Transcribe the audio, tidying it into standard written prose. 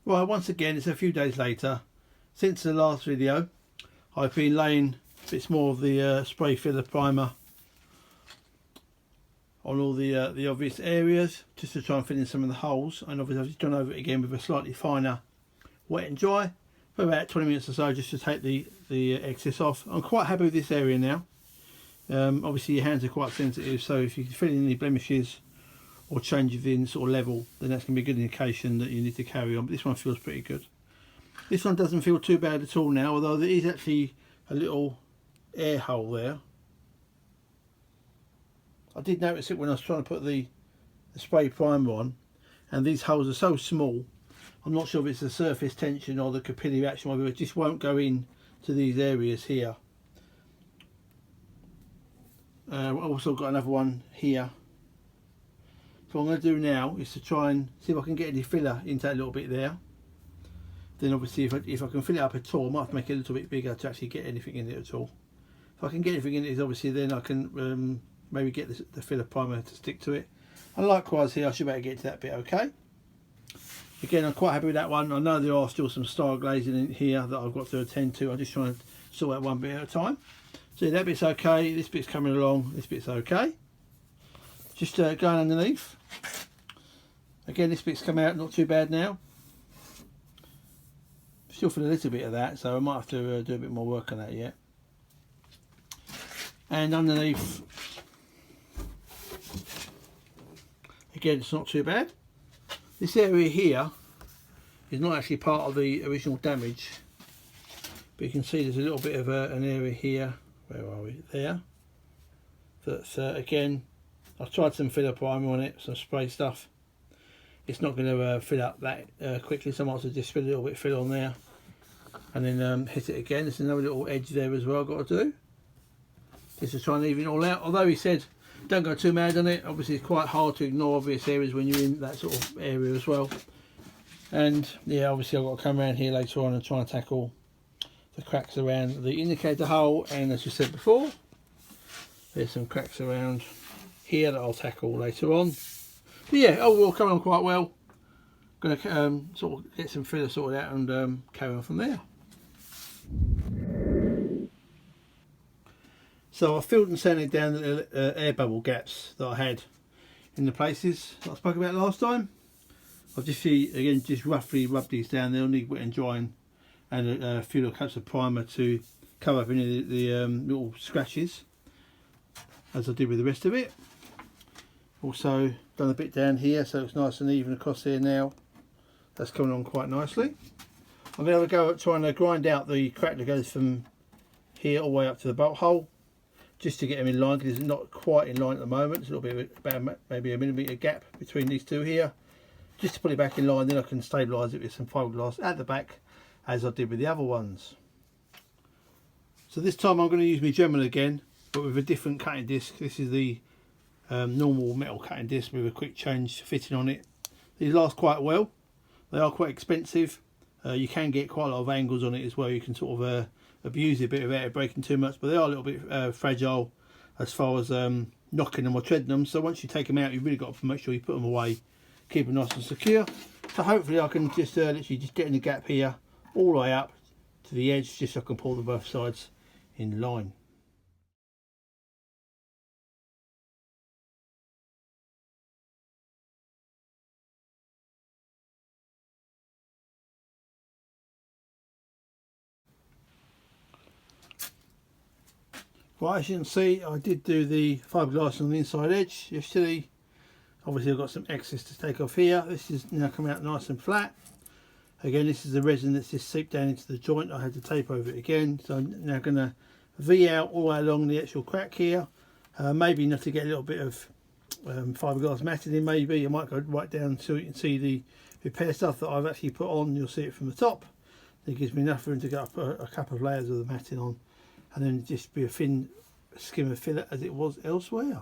Right, once again, it's a few days later. Since the last video, I've been laying bits more of the spray filler primer on all the obvious areas, just to try and fill in some of the holes. And obviously I've just done over it again with a slightly finer wet and dry for about 20 minutes or so, just to take the excess off. I'm quite happy with this area now. Obviously your hands are quite sensitive, so if you can fill in any blemishes or change within sort of level, then that's going to be a good indication that you need to carry on. But this one feels pretty good. This one doesn't feel too bad at all now, although there is actually a little air hole there. I did notice it when I was trying to put the spray primer on, and these holes are so small. I'm not sure if it's the surface tension or the capillary action, whether it just won't go in to these areas here. I've also got another one here. So what I'm going to do now is to try and see if I can get any filler into that little bit there. Then obviously if I can fill it up at all, I might have to make it a little bit bigger to actually get anything in it at all. If I can get anything in it, obviously then I can maybe get the filler primer to stick to it. And likewise here, I should be able to get to that bit okay. Again, I'm quite happy with that one. I know there are still some style glazing in here that I've got to attend to. I'm just trying to sort out one bit at a time. So that bit's okay, this bit's coming along, this bit's okay. Just going underneath. Again, this bit's come out not too bad now. Still feel a little bit of that, so I might have to do a bit more work on that yet. And underneath, again, it's not too bad. This area here is not actually part of the original damage, but you can see there's a little bit of an area here. Where are we? There. That's again, I've tried some filler primer on it, some spray stuff. It's not going to fill up that quickly, so I might as well just put a little bit of fill on there and then hit it again. There's another little edge there as well I've got to do, just to try and even it all out. Although he said don't go too mad on it, obviously it's quite hard to ignore obvious areas when you're in that sort of area as well. And yeah, obviously I've got to come around here later on and try and tackle the cracks around the indicator hole, and as you said before, there's some cracks around here that I'll tackle later on. But yeah, overall coming on quite well. Going to sort of get some filler sorted out and carry on from there. So I filled and sanded down the air bubble gaps that I had in the places that I spoke about last time. I've just just roughly rubbed these down. They'll need wet and drying, and a few little coats of primer to cover up any of the little scratches, as I did with the rest of it. Also done a bit down here so it's nice and even across here now. That's coming on quite nicely. I'm going to have a go at trying to grind out the crack that goes from here all the way up to the bolt hole, just to get them in line, because it's not quite in line at the moment. It's a little bit about maybe a millimetre gap between these two here. Just to put it back in line, then I can stabilise it with some fiberglass at the back, as I did with the other ones. So this time I'm going to use my Dremel again, but with a different cutting disc. This is the normal metal cutting disc with a quick change fitting on it. These last quite well. They are quite expensive. You can get quite a lot of angles on it as well. You can sort of abuse it a bit without it breaking too much, but they are a little bit fragile as far as knocking them or treading them. So once you take them out, you've really got to make sure you put them away, keep them nice and secure. So hopefully I can just literally just get in the gap here all the way up to the edge, just so I can pull them both sides in line. Right, as you can see, I did do the fiberglass on the inside edge yesterday. Obviously I've got some excess to take off here. This is now come out nice and flat. Again, this is the resin that's just seeped down into the joint. I had to tape over it again. So I'm now going to V out all the way along the actual crack here. Maybe enough to get a little bit of fiberglass matting in, maybe. I might go right down so you can see the repair stuff that I've actually put on. You'll see it from the top. It gives me enough room to get up a couple of layers of the matting on, and then just be a thin skim of filler as it was elsewhere.